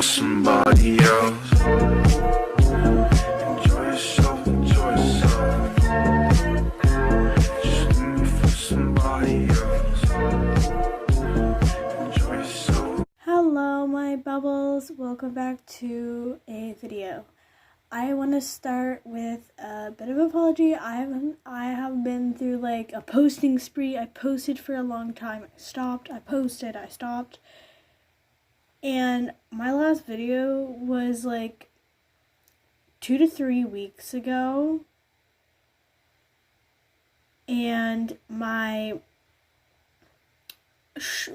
somebody else. Enjoy yourself, enjoy yourself. Just do me for somebody else. Enjoy yourself. Hello my bubbles, welcome back to a video. I want to start with a bit of an apology. I have been through like a posting spree. I posted for a long time. I stopped. I posted. I stopped. And my last video was like 2 to 3 weeks ago. And my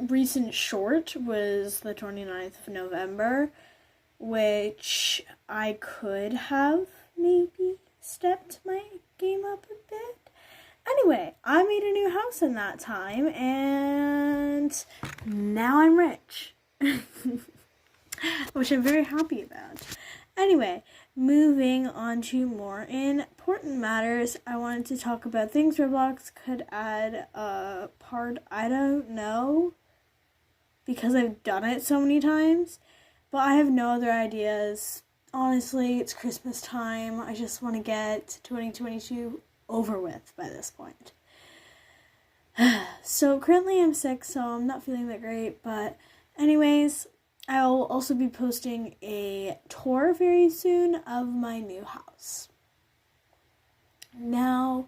recent short was the 29th of November, which I could have maybe stepped my game up a bit. Anyway, I made a new house in that time, and now I'm rich, which I'm very happy about. Anyway, moving on to more important matters, I wanted to talk about things Roblox could add a part. I don't know, because I've done it so many times. But I have no other ideas. Honestly, it's Christmas time. I just want to get 2022 over with by this point. So currently I'm sick, so I'm not feeling that great. But anyways, I'll also be posting a tour very soon of my new house. Now,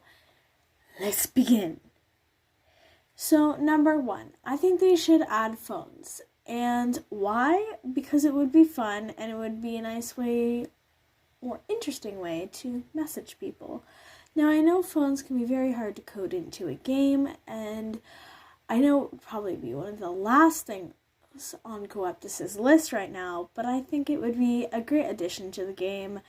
let's begin. So number 1, I think they should add phones. And why? Because it would be fun and it would be a nice way or interesting way to message people. Now, I know phones can be very hard to code into a game, and I know it would probably be one of the last things on Coeptus's list right now, but I think it would be a great addition to the game,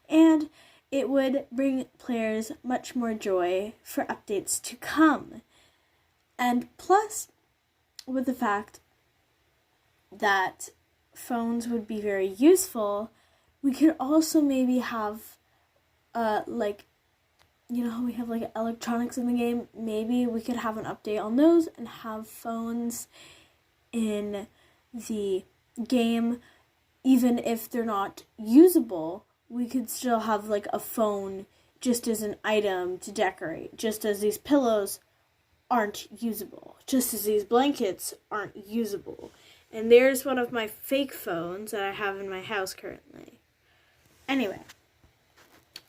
and it would bring players much more joy for updates to come. And plus, with the fact that phones would be very useful, we could also maybe have like, you know how we have like electronics in the game, maybe we could have an update on those and have phones in the game. Even if they're not usable, we could still have like a phone just as an item to decorate, just as these pillows aren't usable, just as these blankets aren't usable. And there's one of my fake phones that I have in my house currently. Anyway,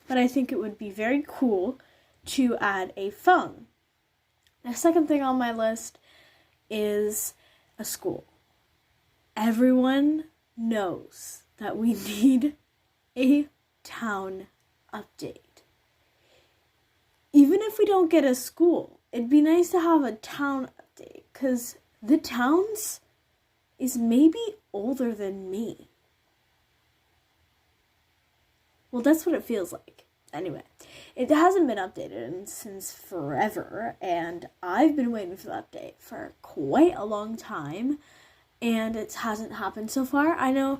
but I think it would be very cool to add a phone. The second thing on my list is a school. Everyone knows that we need a town update. Even if we don't get a school, it'd be nice to have a town update, because the towns is maybe older than me. Well, that's what it feels like. Anyway, it hasn't been updated since forever, and I've been waiting for the update for quite a long time, and it hasn't happened so far. I know,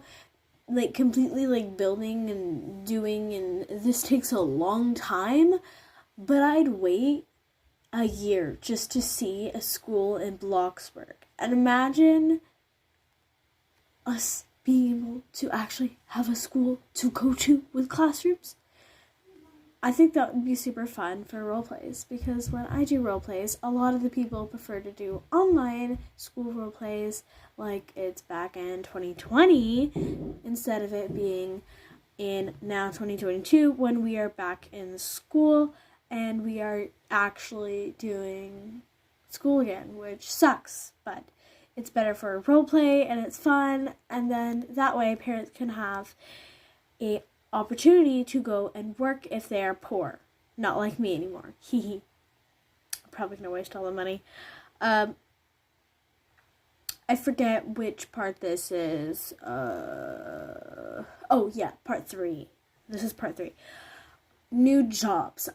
like, completely, like, building and doing, and this takes a long time, but I'd wait a year just to see a school in Bloxburg. And imagine us being able to actually have a school to go to with classrooms. I think that would be super fun for role plays, because when I do role plays, a lot of the people prefer to do online school role plays like it's back in 2020 instead of it being in now 2022 when we are back in school and we are actually doing school again, which sucks, but it's better for role play and it's fun, and then that way parents can have a opportunity to go and work if they are poor. Not like me anymore. Hee. I'm probably gonna waste all the money. I forget which part this is. Oh yeah, part 3. This is part 3. New jobs.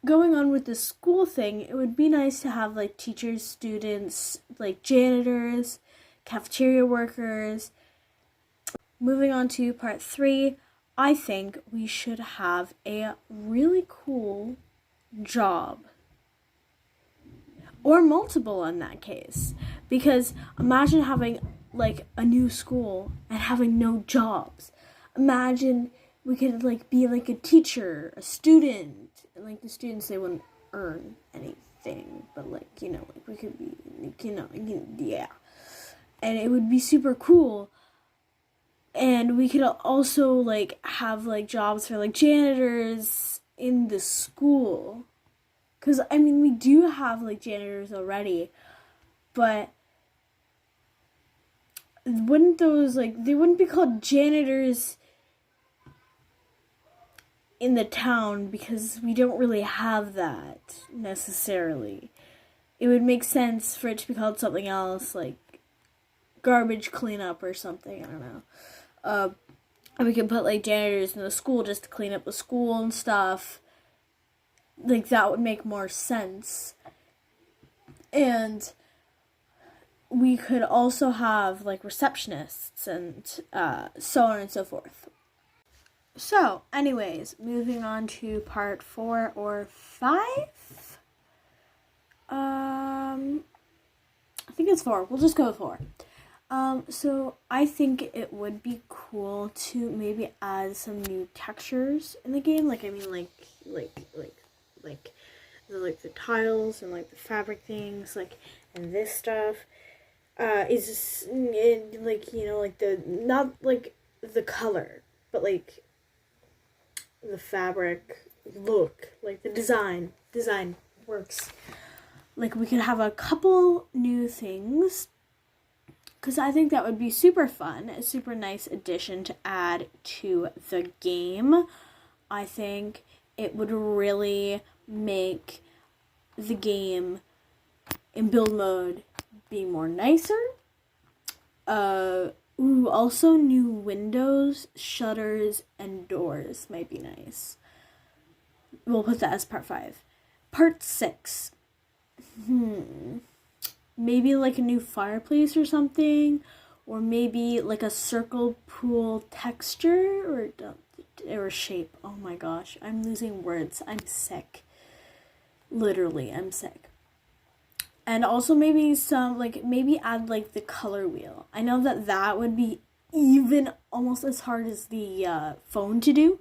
Going on with the school thing, it would be nice to have like teachers, students, like janitors, cafeteria workers. Moving on to part 3, I think we should have a really cool job. Or multiple in that case. Because imagine having like a new school and having no jobs. Imagine we could like be like a teacher, a student, and like the students, they wouldn't earn anything, but like, you know, like we could be like, yeah, and it would be super cool. And we could also like have like jobs for like janitors in the school, because I mean we do have like janitors already, but wouldn't those like, they wouldn't be called janitors in the town because we don't really have that necessarily. It would make sense for it to be called something else, like garbage cleanup or something. I don't know. And we could put like janitors in the school just to clean up the school and stuff. Like that would make more sense. And we could also have like receptionists and so on and so forth. So, anyways, moving on to part 4 or 5. I think it's 4. We'll just go with 4. So I think it would be cool to maybe add some new textures in the game. Like, I mean, like the tiles and like the fabric things, like, and this stuff. Is like, you know, like the, not like the color, but like the fabric look, like the design works. Like we could have a couple new things, because I think that would be super fun, a super nice addition to add to the game. I think it would really make the game in build mode be more nicer. Also new windows, shutters, and doors might be nice. We'll put that as part 5. Part 6. Maybe like a new fireplace or something, or maybe like a circle pool texture or shape. Oh my gosh, I'm losing words. I'm sick. Literally, I'm sick. And also maybe some, like, maybe add like the color wheel. I know that would be even almost as hard as the phone to do,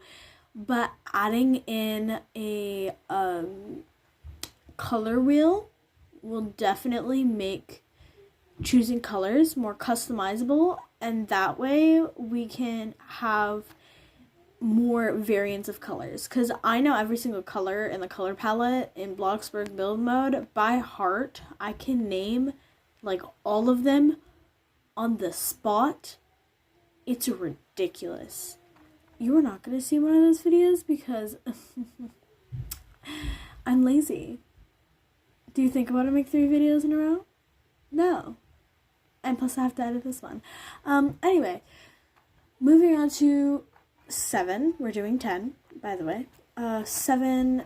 but adding in a color wheel will definitely make choosing colors more customizable, and that way we can have more variants of colors, because I know every single color in the color palette in Bloxburg build mode by heart. I can name like all of them on the spot. It's ridiculous. You are not going to see one of those videos because I'm lazy. Do you think I want to make 3 videos in a row? No. And plus I have to edit this one. Anyway, moving on to 7. We're doing 10, by the way. 7.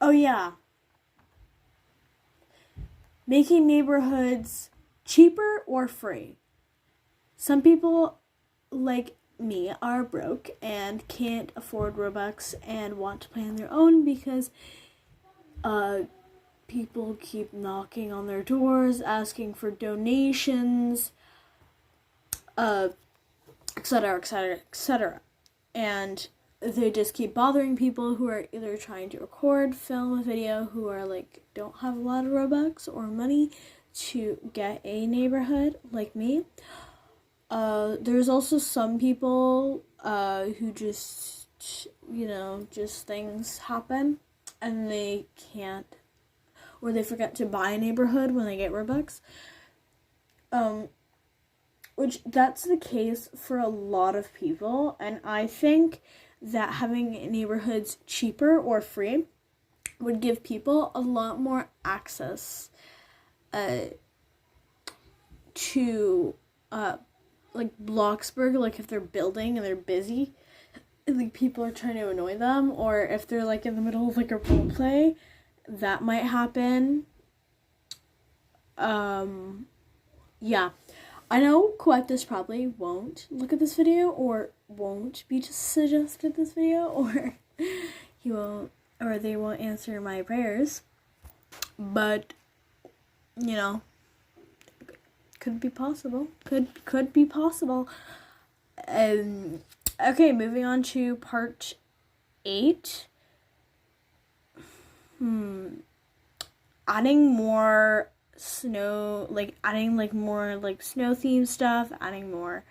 Oh yeah. Making neighborhoods cheaper or free. Some people, like me, are broke and can't afford Robux and want to play on their own because people keep knocking on their doors, asking for donations, etc., etc., etc. And they just keep bothering people who are either trying to record, film a video, who are like, don't have a lot of Robux or money to get a neighborhood, like me. There's also some people who just, you know, just things happen and they can't, or they forget to buy a neighborhood when they get Robux. Which that's the case for a lot of people, and I think that having neighborhoods cheaper or free would give people a lot more access to like bloxburg, like if they're building and they're busy and like people are trying to annoy them, or if they're like in the middle of like a role play, that might happen. Yeah, I know Quectus probably won't look at this video or won't be suggested this video, or he won't, or they won't answer my prayers, but you know, could be possible. Could be possible. Okay, moving on to part 8. Adding more snow, adding more snow themed stuff, adding more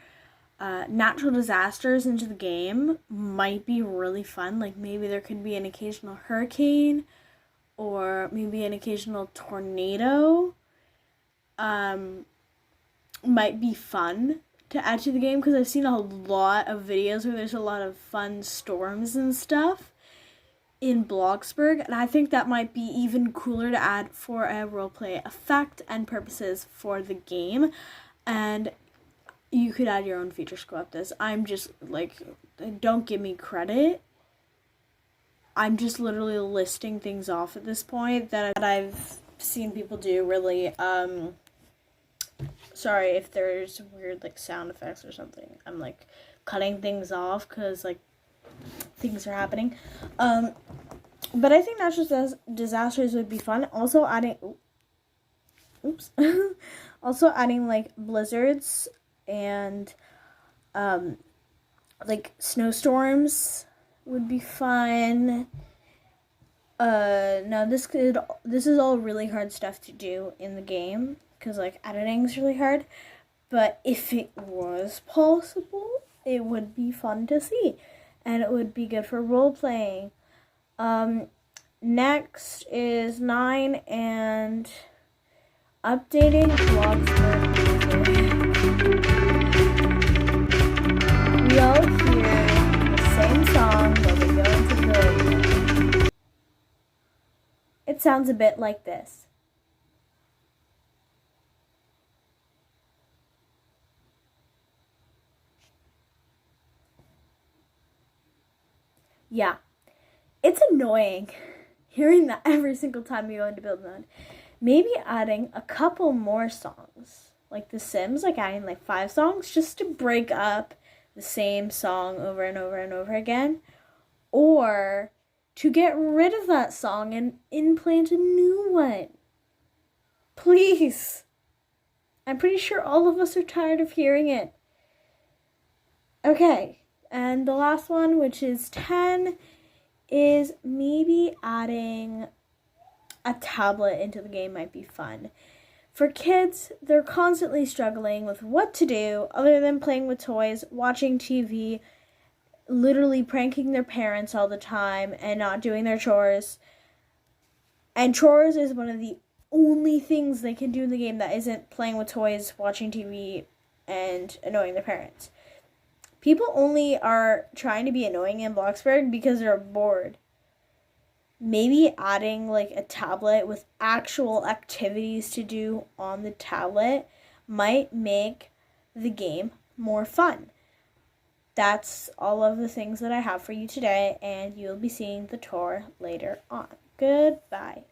natural disasters into the game might be really fun. Like maybe there could be an occasional hurricane or maybe an occasional tornado. Might be fun to add to the game because I've seen a lot of videos where there's a lot of fun storms and stuff in Bloxburg, and I think that might be even cooler to add for a roleplay effect and purposes for the game. And you could add your own features go up this. I'm just don't give me credit. I'm just literally listing things off at this point that I've seen people do. Really, sorry if there's weird sound effects or something. I'm cutting things off because things are happening. But I think natural disasters would be fun. Also adding, also adding blizzards and snowstorms would be fun. Now this is all really hard stuff to do in the game because editing is really hard. But if it was possible, it would be fun to see. And it would be good for role playing. Next is 9 and updating bloxburg music. We all hear the same song when we go into the village. It sounds a bit like this. Yeah, it's annoying hearing that every single time you go into build mode. Maybe adding a couple more songs, like The Sims, adding 5 songs just to break up the same song over and over and over again, or to get rid of that song and implant a new one. Please. I'm pretty sure all of us are tired of hearing it. Okay. And the last one, which is 10, is maybe adding a tablet into the game might be fun. For kids, they're constantly struggling with what to do other than playing with toys, watching TV, literally pranking their parents all the time, and not doing their chores. And chores is one of the only things they can do in the game that isn't playing with toys, watching TV, and annoying their parents. People only are trying to be annoying in Bloxburg because they're bored. Maybe adding a tablet with actual activities to do on the tablet might make the game more fun. That's all of the things that I have for you today, and you'll be seeing the tour later on. Goodbye.